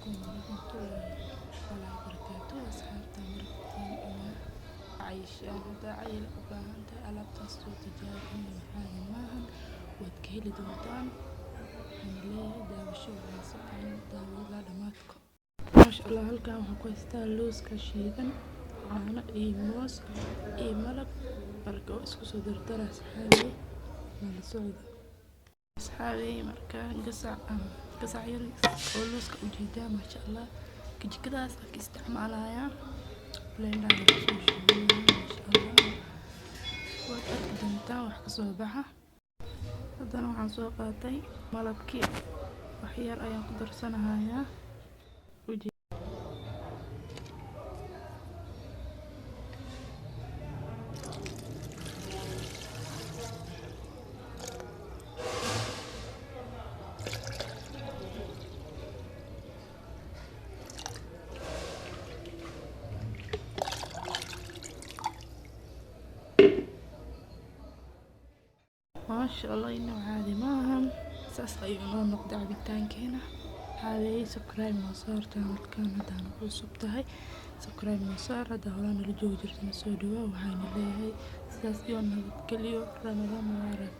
ورحمة الله وبركاته أصحابتا مرحبتين إنا عايشة هدا عيل أباهنتا ألابتاس soo tijaabin maxaa maahan waad ka heli doontaan waxaan leeyahay daawasho wanaagsan daawada dhamaadka maasha Allah halkan waxaan ku haystaa looska shiidan caano iyo moos iyo malab marka isku soo dardara asxaabi nala socda asxaabi marka gasac yar oo looska u jeedaa maasha Allah jikadaas ka isticmaalaya blender soo shiidan maasha Allah waad arki doontaa wax ka soo baxa haddana waxaan soo qaatay malabkii wax yar ayaan ku darsanayaa ما شاء الله إنه عادي ما ساس أيونو نقطع عبيتان كينا هذه سكرايب مصار تعمل كان هذا نقول سبتهاي سكرايب مصار هذا هلان اللي جو جرت مسودوا وهاي اللي هي ساس يوم كل يوم رمضان مبارك.